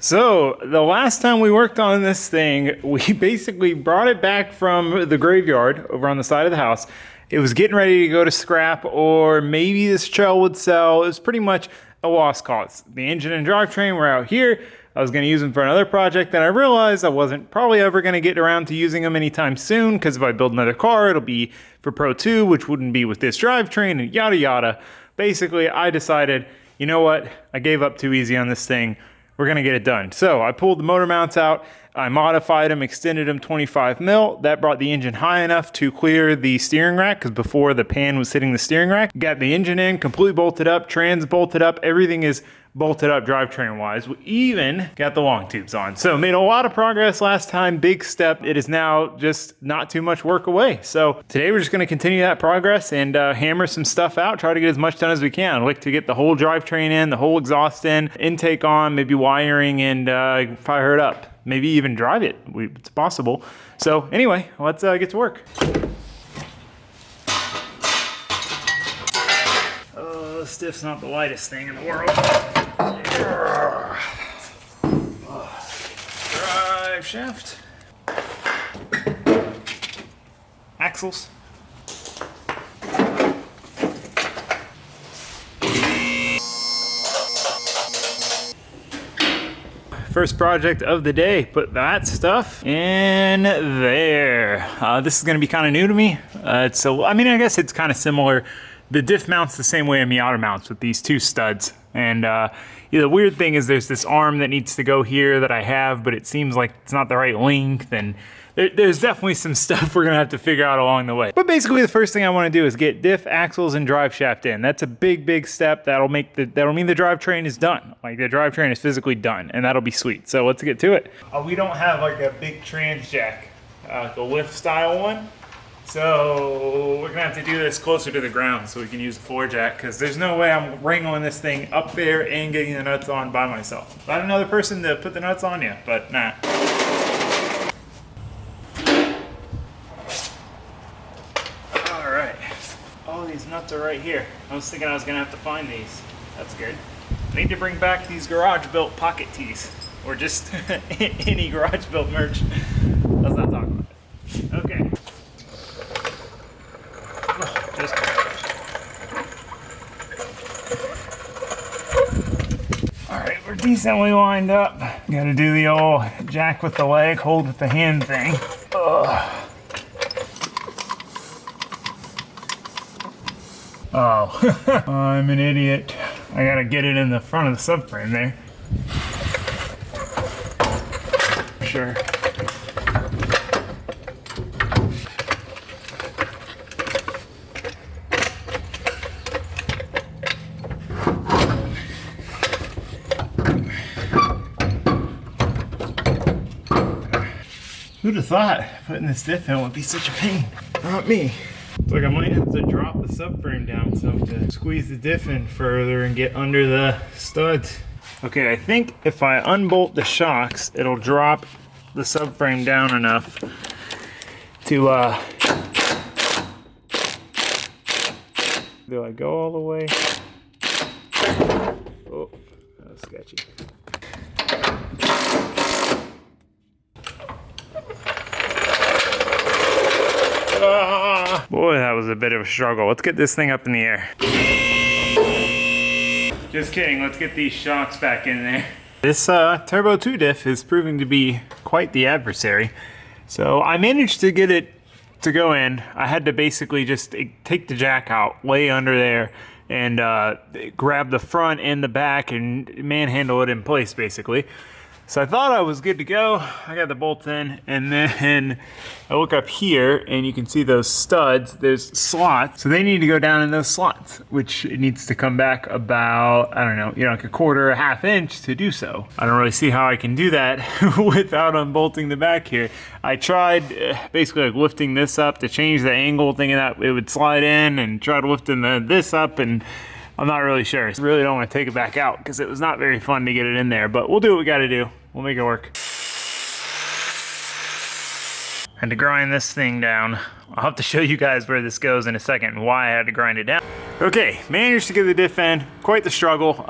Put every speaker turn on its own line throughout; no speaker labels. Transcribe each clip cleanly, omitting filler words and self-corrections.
So the last time we worked on this thing, we basically brought it back from the graveyard over on the side of the house. It was getting ready to go to scrap, or maybe this trail would sell. It was pretty much a lost cause. The engine and drivetrain were out here. I was going to use them for another project, and I realized I wasn't probably ever going to get around to using them anytime soon, because if I build another car, it'll be for Pro 2, which wouldn't be with this drivetrain, and yada yada. Basically, I decided, you know what? I gave up too easy on this thing. We're gonna get it done. So I pulled the motor mounts out, I modified them, extended them 25 mil. That brought the engine high enough to clear the steering rack, because before the pan was hitting the steering rack. Got the engine in, completely bolted up, trans bolted up, everything is bolted up drivetrain wise. We even got the long tubes on. So made a lot of progress last time, big step. It is now just not too much work away. So today we're just gonna continue that progress and hammer some stuff out, try to get as much done as we can. I'd like to get the whole drivetrain in, the whole exhaust in, intake on, maybe wiring, and fire it up. Maybe even drive it, it's possible. So anyway, let's get to work. Stiff's not the lightest thing in the world. Drive shaft. Axles. First project of the day, put that stuff in there. This is gonna be kind of new to me. So, I mean, I guess it's kind of similar. The diff mounts the same way a Miata mounts with these two studs. And the weird thing is there's this arm that needs to go here that I have, but it seems like it's not the right length. And there's definitely some stuff we're gonna have to figure out along the way. But basically the first thing I wanna do is get diff, axles, and drive shaft in. That's a big, big step. That'll mean the drivetrain is done. Like the drivetrain is physically done, and that'll be sweet. So let's get to it. We don't have like a big trans jack, like a lift style one. So we're gonna have to do this closer to the ground so we can use the floor jack, because there's no way I'm wrangling this thing up there and getting the nuts on by myself. I had another person to put the nuts on, yeah, but nah. All right, all these nuts are right here. I was thinking I was gonna have to find these. That's good. I need to bring back these garage built pocket tees, or just any garage built merch. Let's not talk about it. Okay. Alright, we're decently lined up. Gotta do the old jack with the leg, hold with the hand thing. Ugh. Oh, I'm an idiot. I gotta get it in the front of the subframe there. Sure. Who'd have thought putting this diff in would be such a pain? Not me. It's like I might have to drop the subframe down some to squeeze the diff in further and get under the studs. Okay, I think if I unbolt the shocks, it'll drop the subframe down enough to, do I go all the way? Oh, that was sketchy. Boy, that was a bit of a struggle. Let's get this thing up in the air. Just kidding, let's get these shocks back in there. This Turbo 2 diff is proving to be quite the adversary. So I managed to get it to go in. I had to basically just take the jack out, lay under there, and grab the front and the back and manhandle it in place basically. So I thought I was good to go. I got the bolts in, and then I look up here and you can see those studs, there's slots. So they need to go down in those slots, which it needs to come back about, I don't know, like a quarter, a half inch to do so. I don't really see how I can do that without unbolting the back here. I tried basically like lifting this up to change the angle, thinking that it would slide in, and tried lifting this up, and I'm not really sure. I really don't want to take it back out because it was not very fun to get it in there, but we'll do what we got to do. We'll make it work. Had to grind this thing down. I'll have to show you guys where this goes in a second and why I had to grind it down. Okay, managed to get the diff in. Quite the struggle.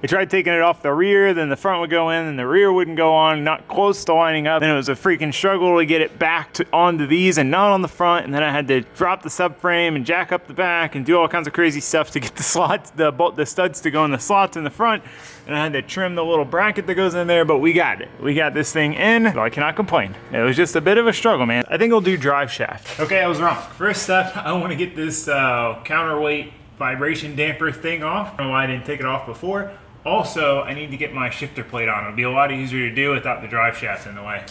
I tried taking it off the rear, then the front would go in, and the rear wouldn't go on, not close to lining up. Then it was a freaking struggle to get it back onto these and not on the front. And then I had to drop the subframe and jack up the back and do all kinds of crazy stuff to get the slots, the studs to go in the slots in the front. And I had to trim the little bracket that goes in there, but we got it. We got this thing in, so I cannot complain. It was just a bit of a struggle, man. I think I'll do drive shaft. Okay, I was wrong. First step, I want to get this counterweight vibration damper thing off. I don't know why I didn't take it off before. Also, I need to get my shifter plate on. It'll be a lot easier to do without the drive shaft in the way.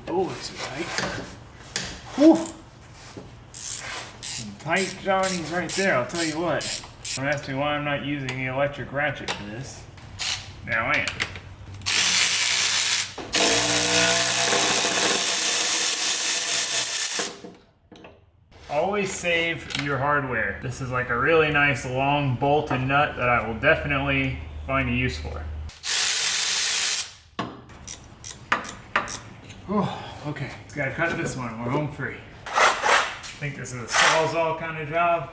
Oh, it's so tight. Whew. Some tight Johnnies right there, I'll tell you what. Don't ask me why I'm not using the electric ratchet for this. Now I am. Always save your hardware. This is like a really nice long bolt and nut that I will definitely find a use for. Oh, okay, just gotta cut this one, we're home free. I think this is a Sawzall kind of job.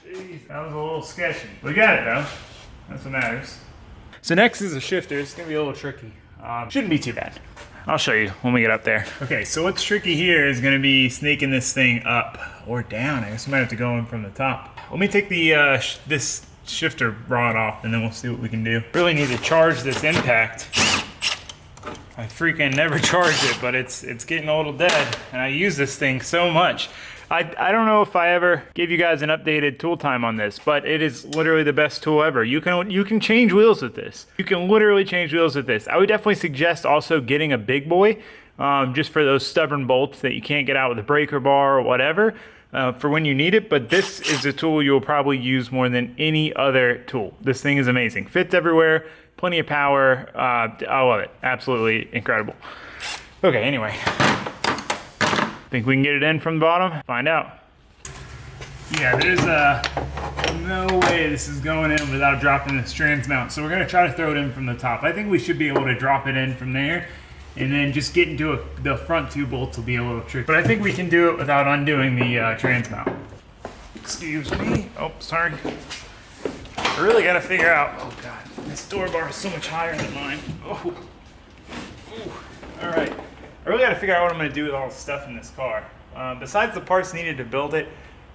Jeez, that was a little sketchy. We got it though, that's what matters. So next is a shifter. It's gonna be a little tricky. Shouldn't be too bad. I'll show you when we get up there. Okay, so what's tricky here is gonna be snaking this thing up or down. I guess we might have to go in from the top. Let me take the this shifter rod off and then we'll see what we can do. Really need to charge this impact. I freaking never charged it, but it's getting a little dead. And I use this thing so much. I don't know if I ever gave you guys an updated tool time on this, but it is literally the best tool ever. You can change wheels with this. You can literally change wheels with this. I would definitely suggest also getting a big boy, just for those stubborn bolts that you can't get out with a breaker bar or whatever, for when you need it. But this is a tool you'll probably use more than any other tool. This thing is amazing. Fits everywhere, plenty of power. I love it. Absolutely incredible. Okay, anyway. Think we can get it in from the bottom? Find out. Yeah, there's no way this is going in without dropping this trans mount. So we're gonna try to throw it in from the top. I think we should be able to drop it in from there and then just get into the front two bolts will be a little tricky. But I think we can do it without undoing the trans mount. Excuse me. Oh, sorry. I really gotta figure out, oh God, this door bar is so much higher than mine. Oh, ooh. All right. I really got to figure out what I'm going to do with all the stuff in this car. Besides the parts needed to build it,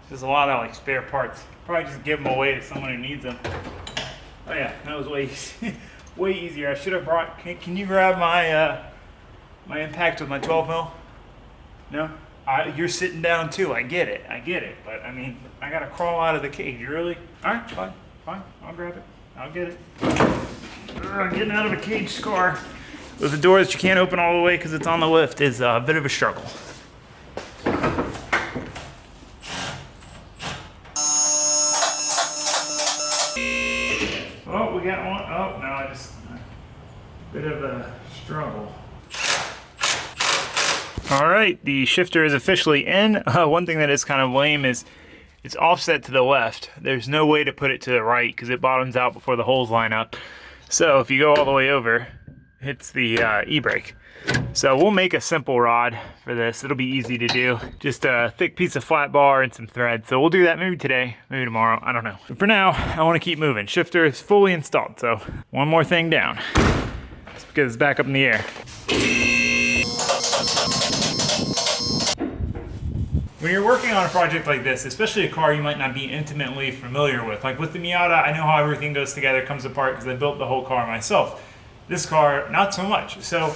there's a lot of like spare parts. Probably just give them away to someone who needs them. Oh yeah, that was way way easier. I should have brought. Can you grab my my impact with my 12 mil? No. You're sitting down too. I get it. But I mean, I got to crawl out of the cage. Really? All right, fine. I'll grab it. I'll get it. Getting out of a caged car with a door that you can't open all the way because it's on the lift is a bit of a struggle. Oh, we got one. Oh, no, a bit of a struggle. All right, the shifter is officially in. One thing that is kind of lame is it's offset to the left. There's no way to put it to the right because it bottoms out before the holes line up. So if you go all the way over, hits the e-brake. So we'll make a simple rod for this. It'll be easy to do. Just a thick piece of flat bar and some thread. So we'll do that maybe today, maybe tomorrow, I don't know. But for now, I want to keep moving. Shifter is fully installed, so one more thing down. It's because it's back up in the air. When you're working on a project like this, especially a car you might not be intimately familiar with, like with the Miata, I know how everything goes together, comes apart because I built the whole car myself. This car, not so much. So,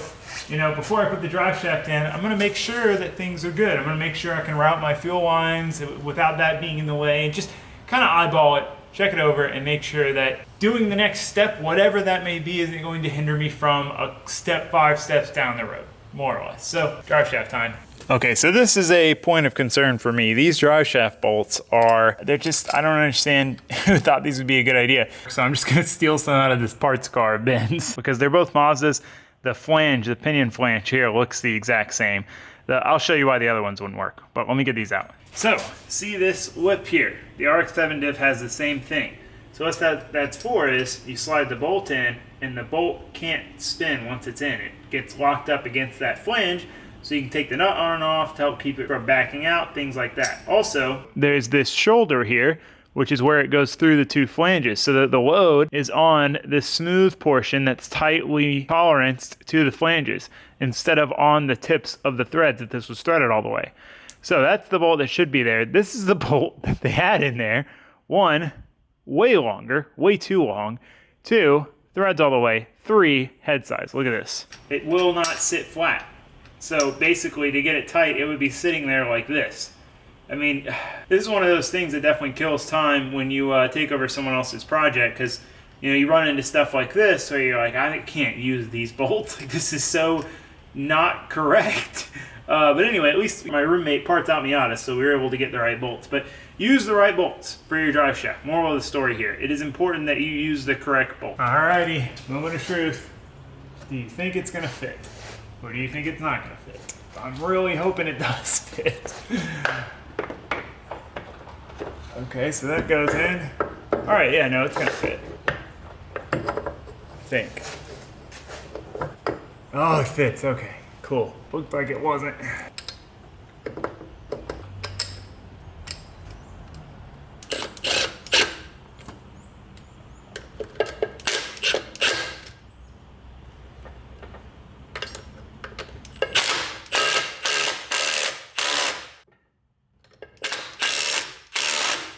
you know, before I put the drive shaft in, I'm gonna make sure that things are good. I'm gonna make sure I can route my fuel lines without that being in the way, and just kind of eyeball it, check it over, and make sure that doing the next step, whatever that may be, isn't going to hinder me from a step 5 steps down the road, more or less. So, drive shaft time. Okay, so this is a point of concern for me. These drive shaft bolts they're just, I don't understand who thought these would be a good idea. So I'm just gonna steal some out of this parts car bins because they're both Mazdas. The flange, the pinion flange here looks the exact same. I'll show you why the other ones wouldn't work, but let me get these out. So, see this lip here? The RX7 diff has the same thing. So what that's for is you slide the bolt in and the bolt can't spin once it's in. It gets locked up against that flange. so you can take the nut on and off to help keep it from backing out, things like that. Also, there's this shoulder here, which is where it goes through the two flanges, so that the load is on this smooth portion that's tightly toleranced to the flanges, instead of on the tips of the threads that this was threaded all the way. So that's the bolt that should be there. This is the bolt that they had in there. One, way longer, way too long. Two, threads all the way. Three, head size. Look at this. It will not sit flat. So basically, to get it tight, it would be sitting there like this. I mean, this is one of those things that definitely kills time when you take over someone else's project, because you run into stuff like this where you're like, I can't use these bolts. Like, this is so not correct. But anyway, at least my roommate parts out Miata, so we were able to get the right bolts. But use the right bolts for your drive shaft. Moral of the story here: it is important that you use the correct bolt. Alrighty, moment of truth. Do you think it's gonna fit, or do you think it's not gonna fit? I'm really hoping it does fit. Okay, so that goes in. All right, yeah, no, it's gonna fit. I think. Oh, it fits, okay, cool. Looked like it wasn't.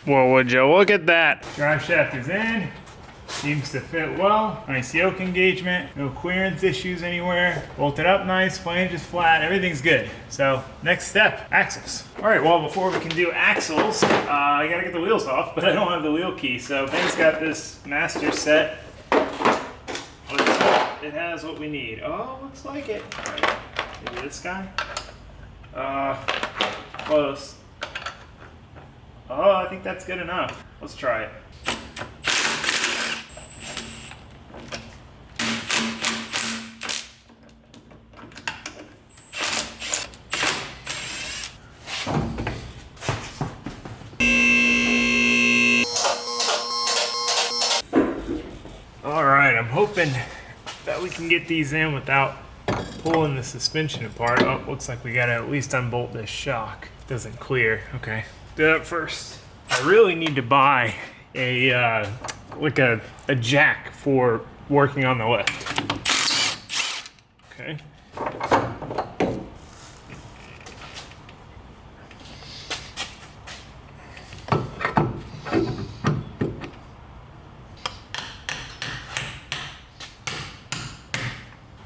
Well, would you look at that? Drive shaft is in. Seems to fit well. Nice yoke engagement. No clearance issues anywhere. Bolted up nice. Flange is flat. Everything's good. So next step, axles. All right, well, before we can do axles, I gotta get the wheels off, but I don't have the wheel key. So Ben's got this master set. It has what we need. Oh, looks like it. All right, maybe this guy. Close. Oh, I think that's good enough. Let's try it. All right, I'm hoping that we can get these in without pulling the suspension apart. Oh, looks like we gotta at least unbolt this shock. Doesn't clear, okay. Do that first. I really need to buy a like a jack for working on the lift. Okay.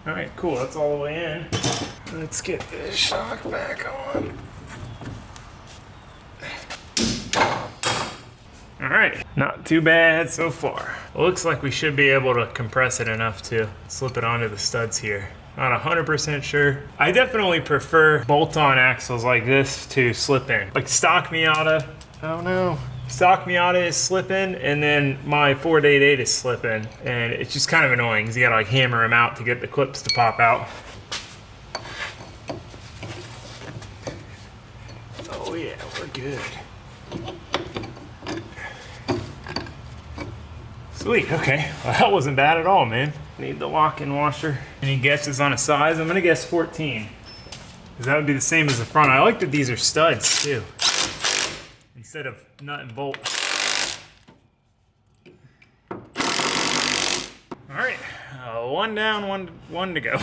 All right, cool. That's all the way in. Let's get this shock back on. All right, not too bad so far. It looks like we should be able to compress it enough to slip it onto the studs here. Not 100% sure. I definitely prefer bolt-on axles like this to slip in. Like stock Miata, I don't know. Stock Miata is slipping, and then my 488 is slipping, and it's just kind of annoying because you gotta like hammer them out to get the clips to pop out. Oh yeah, we're good. Sweet, okay. Well, that wasn't bad at all, man. Need the lock-in washer. Any guesses on a size? I'm gonna guess 14. Because that would be the same as the front. I like that these are studs, too. Instead of nut and bolt. All right, one down, one to go.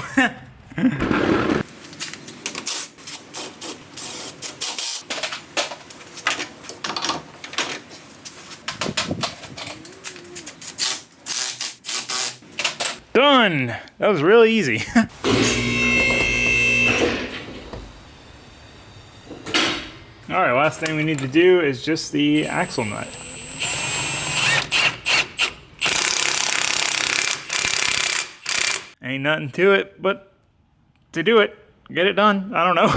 Done! That was really easy. Alright, last thing we need to do is just the axle nut. Ain't nothing to it but to do it. Get it done. I don't know.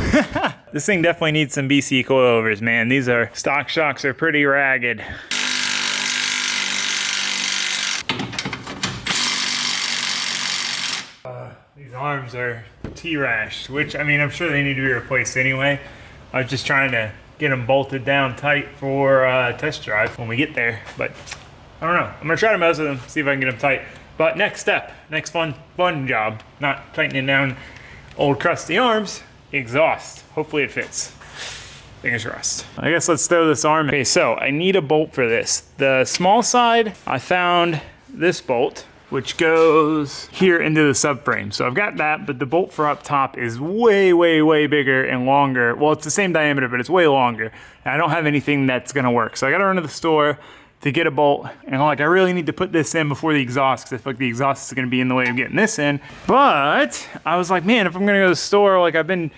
This thing definitely needs some BC coilovers, man. These stock shocks are pretty ragged. These arms are T-rashed, which, I mean, I'm sure they need to be replaced anyway. I was just trying to get them bolted down tight for test drive when we get there, but I don't know. I'm gonna try to mess with them, see if I can get them tight. But next step, next fun job, not tightening down old crusty arms, exhaust. Hopefully it fits. Fingers crossed. I guess let's throw this arm in. Okay, so I need a bolt for this. The small side, I found this bolt, which goes here into the subframe. So I've got that, but the bolt for up top is way, way, way bigger and longer. Well, it's the same diameter, but it's way longer. And I don't have anything that's gonna work. So I gotta run to the store to get a bolt. And like, I really need to put this in before the exhaust, because I feel like the exhaust is gonna be in the way of getting this in. But I was like, man, if I'm gonna go to the store, like I've been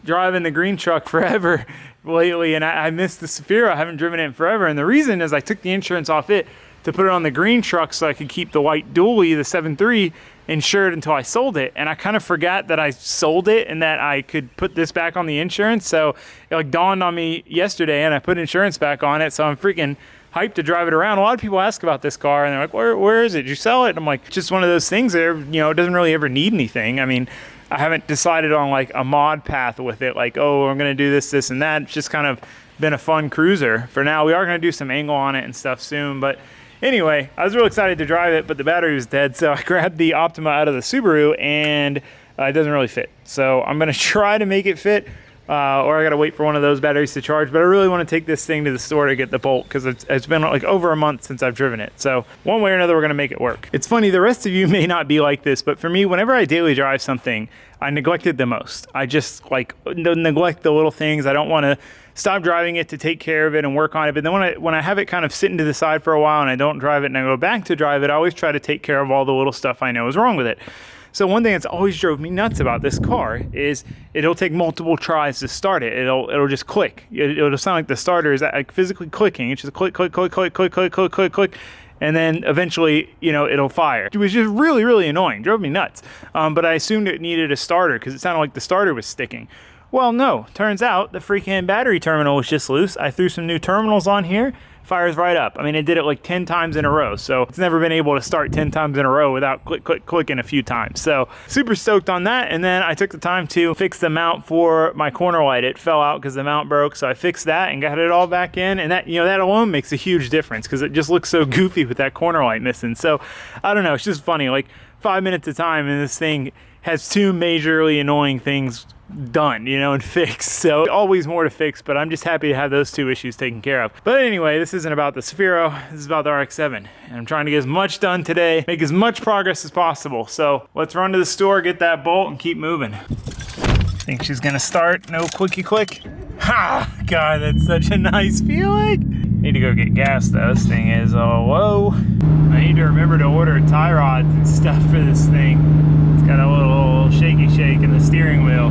driving the green truck forever lately, and I missed the Safiro. I haven't driven it in forever. And the reason is I took the insurance off it to put it on the green truck so I could keep the white dually, the 7.3, insured until I sold it. And I kind of forgot that I sold it and that I could put this back on the insurance. So it like dawned on me yesterday and I put insurance back on it. So I'm freaking hyped to drive it around. A lot of people ask about this car and they're like, where is it? Did you sell it? And I'm like, just one of those things that, you know, it doesn't really ever need anything. I mean, I haven't decided on like a mod path with it. Like, oh, I'm going to do this, this, and that. It's just kind of been a fun cruiser for now. We are going to do some angle on it and stuff soon, but anyway, I was real excited to drive it, but the battery was dead, so I grabbed the Optima out of the Subaru, and it doesn't really fit. So I'm gonna try to make it fit, or I gotta wait for one of those batteries to charge, but I really wanna take this thing to the store to get the bolt, because it's been like over a month since I've driven it. So one way or another, we're gonna make it work. It's funny, the rest of you may not be like this, but for me, whenever I daily drive something, I neglect it the most. I just like neglect the little things. I don't wanna stop driving it to take care of it and work on it. But then when I have it kind of sitting to the side for a while and I don't drive it and I go back to drive it, I always try to take care of all the little stuff I know is wrong with it. So one thing that's always drove me nuts about this car is it'll take multiple tries to start it. It'll just click. It'll sound like the starter is like physically clicking. It's just click, click, click, click, click, click, click, click, click. And then eventually, you know, it'll fire. It was just really, really annoying. Drove me nuts. But I assumed it needed a starter because it sounded like the starter was sticking. Well, no, turns out the freaking battery terminal was just loose. I threw some new terminals on here, fires right up. I mean, it did it like 10 times in a row. So it's never been able to start 10 times in a row without click, click, clicking a few times. So super stoked on that. And then I took the time to fix the mount for my corner light. It fell out because the mount broke. So I fixed that and got it all back in. And that, you know, that alone makes a huge difference because it just looks so goofy with that corner light missing. So I don't know, it's just funny, like 5 minutes at a time and this thing has two majorly annoying things done, you know, and fixed. So always more to fix, but I'm just happy to have those two issues taken care of. But anyway, this isn't about the Safiro, this is about the RX7. And I'm trying to get as much done today, make as much progress as possible. So let's run to the store, get that bolt, and keep moving. Think she's gonna start, no quickie click. Ha! God, that's such a nice feeling. Need to go get gas though, this thing is low. I need to remember to order tie rods and stuff for this thing. It's got a little shaky shake in the steering wheel.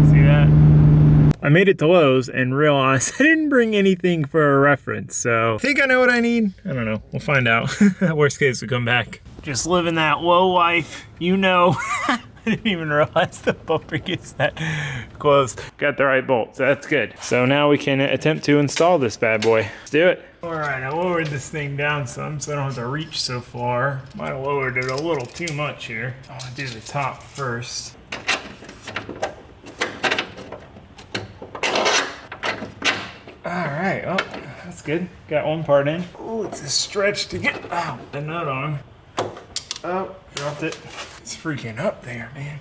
See that? I made it to Lowe's and realized I didn't bring anything for a reference, so I think I know what I need. I don't know, we'll find out. Worst case, we come back. Just living that low life, you know. I didn't even realize the bumper gets that close. Got the right bolt, so that's good. So now we can attempt to install this bad boy. Let's do it. All right, I lowered this thing down some so I don't have to reach so far. Might have lowered it a little too much here. I want to do the top first. All right, oh, that's good. Got one part in. Oh, it's a stretch to get the nut on. Oh, dropped it. It's freaking up there, man.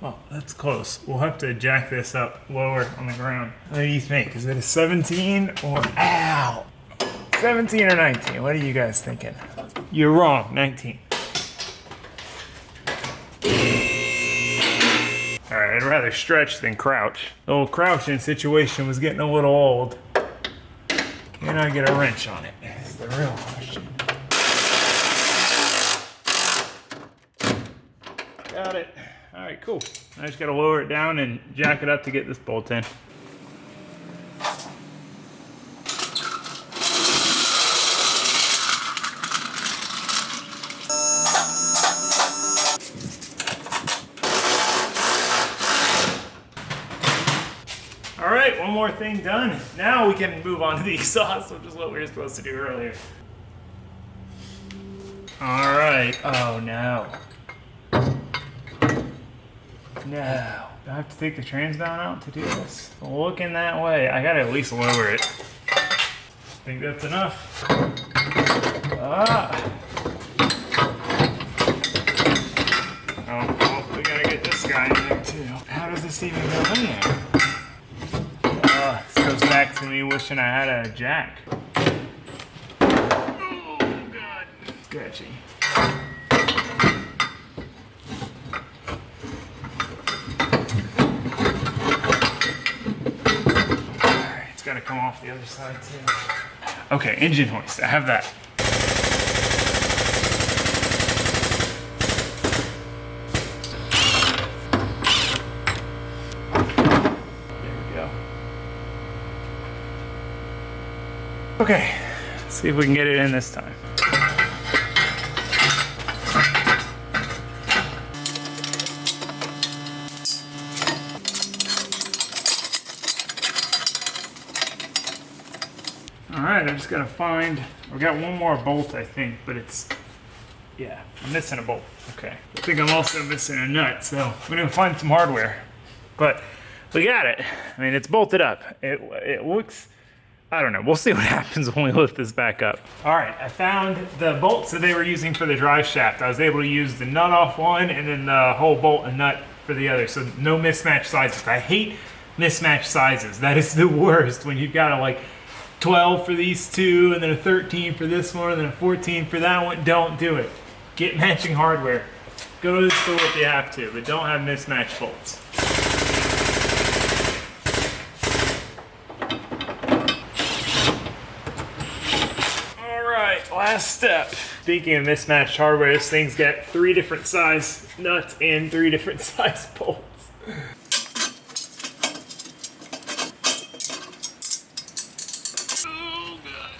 Oh, that's close. We'll have to jack this up lower on the ground. What do you think? Is it a 17 or, ow, 17 or 19? What are you guys thinking? You're wrong, 19. All right, I'd rather stretch than crouch. The old crouching situation was getting a little old. Can I get a wrench on it? That's the real question. Got it. All right, cool. I just gotta lower it down and jack it up to get this bolt in. All right, one more thing done. Now we can move on to the exhaust, which is what we were supposed to do earlier. All right, oh no. No. Do I have to take the trans down out to do this? Looking that way. I gotta at least lower it. Think that's enough. Oh, we gotta guy in there too. How does this even go in there? This goes back to me wishing I had a jack. Oh God, sketchy. Alright, it's gotta come off the other side too. Okay, engine hoist, I have that. Okay, let's see if we can get it in this time. All right, I just gotta find, we got one more bolt, I think, but it's, yeah, I'm missing a bolt. Okay, I think I'm also missing a nut, so we're gonna find some hardware. But we got it. I mean, it's bolted up. It looks, I don't know. We'll see what happens when we lift this back up. All right, I found the bolts that they were using for the drive shaft. I was able to use the nut off one and then the whole bolt and nut for the other. So no mismatched sizes. I hate mismatched sizes. That is the worst when you've got a like 12 for these two and then a 13 for this one and then a 14 for that one. Don't do it. Get matching hardware. Go to the store if you have to, but don't have mismatched bolts. Last step. Speaking of mismatched hardware, this thing's got 3 different size nuts and 3 different size bolts. Oh God.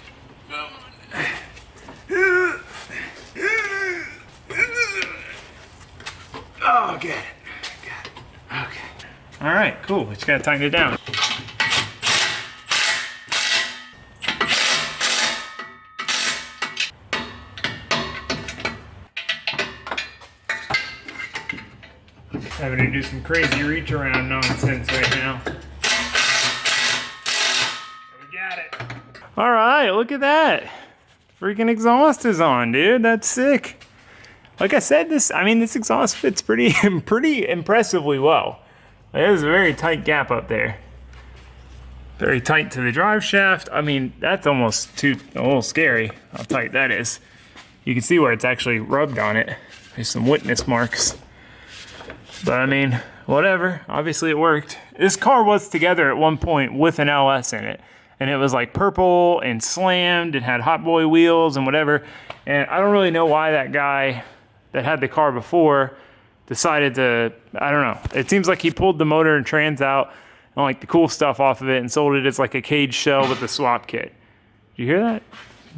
Oh, get it. Got it. Okay. All right, cool. We just gotta tighten it down. Having to do some crazy reach around nonsense right now. We got it. All right, look at that. Freaking exhaust is on, dude. That's sick. Like I said, this exhaust fits pretty impressively well. There's a very tight gap up there. Very tight to the drive shaft. I mean, that's almost a little scary how tight that is. You can see where it's actually rubbed on it. There's some witness marks. But I mean, whatever. Obviously it worked. This car was together at one point with an LS in it. And it was like purple and slammed and had Hot Boy wheels and whatever. And I don't really know why that guy that had the car before decided to, I don't know. It seems like he pulled the motor and trans out and like the cool stuff off of it and sold it as like a cage shell with a swap kit. Did you hear that?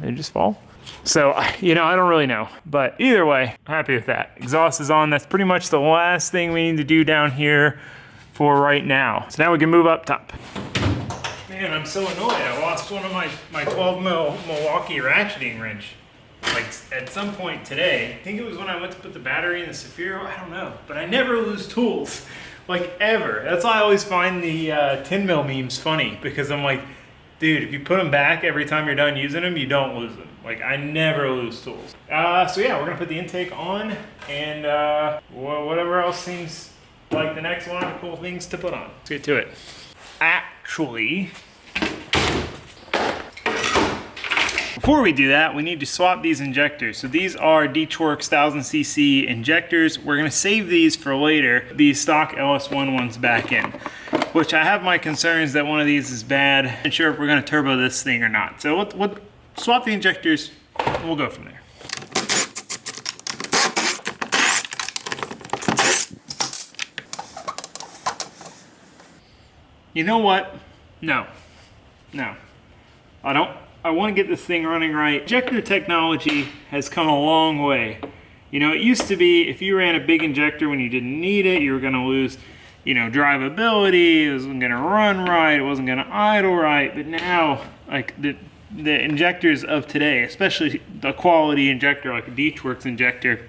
Did it just fall? So, you know, I don't really know. But either way, I'm happy with that. Exhaust is on. That's pretty much the last thing we need to do down here for right now. So now we can move up top. Man, I'm so annoyed. I lost one of my 12 mil Milwaukee ratcheting wrench. Like at some point today. I think it was when I went to put the battery in the Saphiro. I don't know. But I never lose tools. Like ever. That's why I always find the 10 mil memes funny. Because I'm like, dude, if you put them back every time you're done using them, you don't lose them. Like, I never lose tools. So yeah, we're gonna put the intake on and whatever else seems like the next one of the cool things to put on. Let's get to it. Actually, before we do that, we need to swap these injectors. So these are D-Works 1000cc injectors. We're gonna save these for later, these stock LS1 ones back in, which I have my concerns that one of these is bad. I'm not sure if we're gonna turbo this thing or not. So we'll swap the injectors, and we'll go from there. You know what? No. I want to get this thing running right. Injector technology has come a long way. You know, it used to be if you ran a big injector when you didn't need it, you were gonna lose, you know, drivability, it wasn't gonna run right, it wasn't gonna idle right, but now, like the injectors of today, especially the quality injector like a D-Works injector,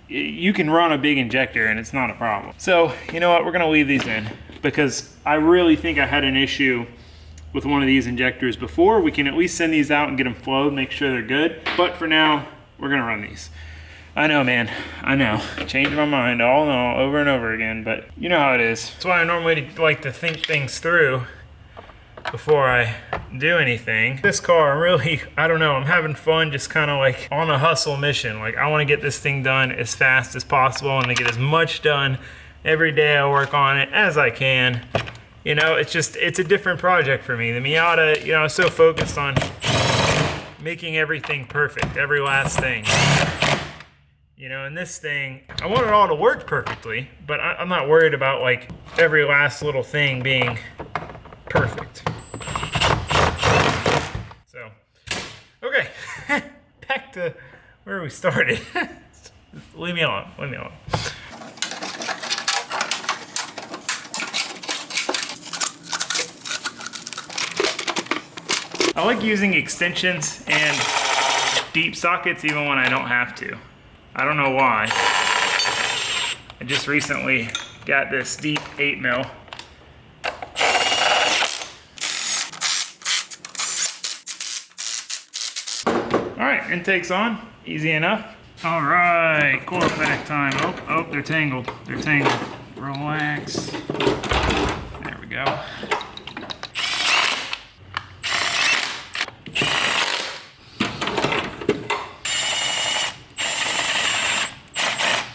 you can run a big injector and it's not a problem. So, you know what, we're gonna leave these in because I really think I had an issue with one of these injectors before. We can at least send these out and get them flowed, make sure they're good. But for now, we're gonna run these. I know, man. I know. Changed my mind over and over again, but you know how it is. That's why I normally like to think things through before I do anything. This car, I'm really, I don't know, I'm having fun just kind of like on a hustle mission. Like I want to get this thing done as fast as possible and to get as much done every day I work on it as I can. You know, it's a different project for me. The Miata, you know, I was so focused on making everything perfect, every last thing. You know, and this thing, I want it all to work perfectly, but I'm not worried about like every last little thing being perfect. So, okay, back to where we started. Leave me alone, leave me alone. I like using extensions and deep sockets even when I don't have to. I don't know why. I just recently got this deep 8mm. Alright, intake's on. Easy enough. Alright, coil pack time. Oh, they're tangled. They're tangled. Relax. There we go.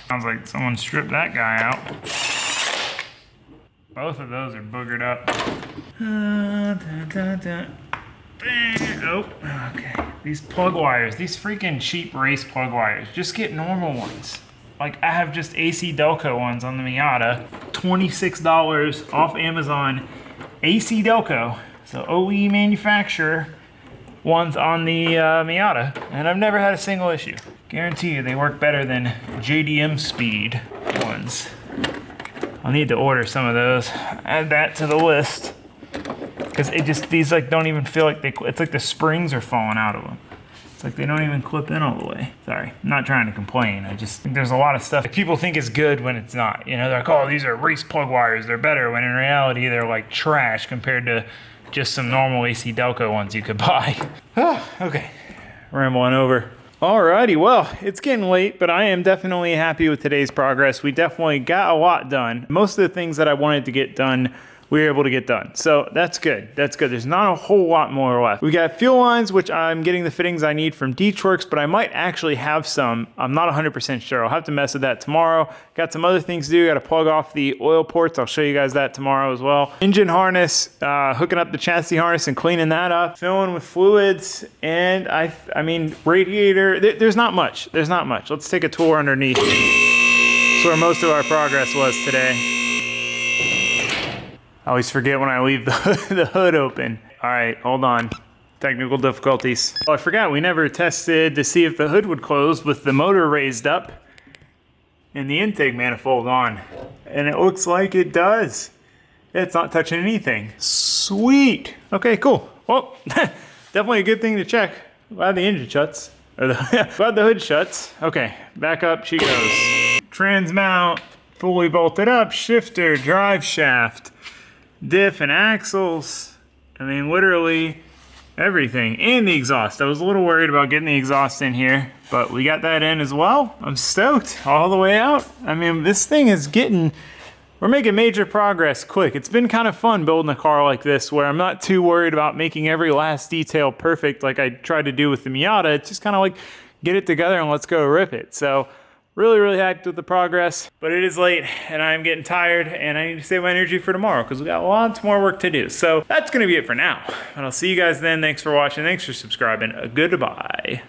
Sounds like someone stripped that guy out. Both of those are boogered up. Oh, okay. These plug wires, these freaking cheap race plug wires, just get normal ones. Like I have just AC Delco ones on the Miata, $26 off Amazon. AC Delco, so OE manufacturer ones on the Miata, and I've never had a single issue. Guarantee you they work better than JDM Speed ones. I'll need to order some of those. Add that to the list. Because these like don't even feel like it's like the springs are falling out of them. It's like they don't even clip in all the way. Sorry, I'm not trying to complain. I just think there's a lot of stuff that people think is good when it's not. You know, they're like, oh, these are race plug wires, they're better, when in reality they're like trash compared to just some normal AC Delco ones you could buy. Okay, rambling over. Alrighty, well, it's getting late, but I am definitely happy with today's progress. We definitely got a lot done. Most of the things that I wanted to get done, we were able to get done. So that's good, that's good. There's not a whole lot more left. We got fuel lines, which I'm getting the fittings I need from Deechworks, but I might actually have some. I'm not 100% sure. I'll have to mess with that tomorrow. Got some other things to do. Got to plug off the oil ports. I'll show you guys that tomorrow as well. Engine harness, hooking up the chassis harness and cleaning that up. Filling with fluids, and I mean, radiator, there's not much. There's not much. Let's take a tour underneath. That's where most of our progress was today. I always forget when I leave the hood open. All right, hold on. Technical difficulties. Oh, I forgot, we never tested to see if the hood would close with the motor raised up and the intake manifold on. And it looks like it does. It's not touching anything. Sweet. Okay, cool. Well, definitely a good thing to check. Glad the engine shuts. Or glad the hood shuts. Okay, back up she goes. Trans mount, fully bolted up, shifter, drive shaft, diff and axles. I mean, literally everything. And the exhaust. I was a little worried about getting the exhaust in here, but we got that in as well. I'm stoked all the way out. I mean, this thing is we're making major progress quick. It's been kind of fun building a car like this where I'm not too worried about making every last detail perfect like I tried to do with the Miata. It's just kind of like get it together and let's go rip it. So really, really hyped with the progress, but it is late and I'm getting tired and I need to save my energy for tomorrow because we got lots more work to do. So that's gonna be it for now. And I'll see you guys then. Thanks for watching. Thanks for subscribing. Goodbye.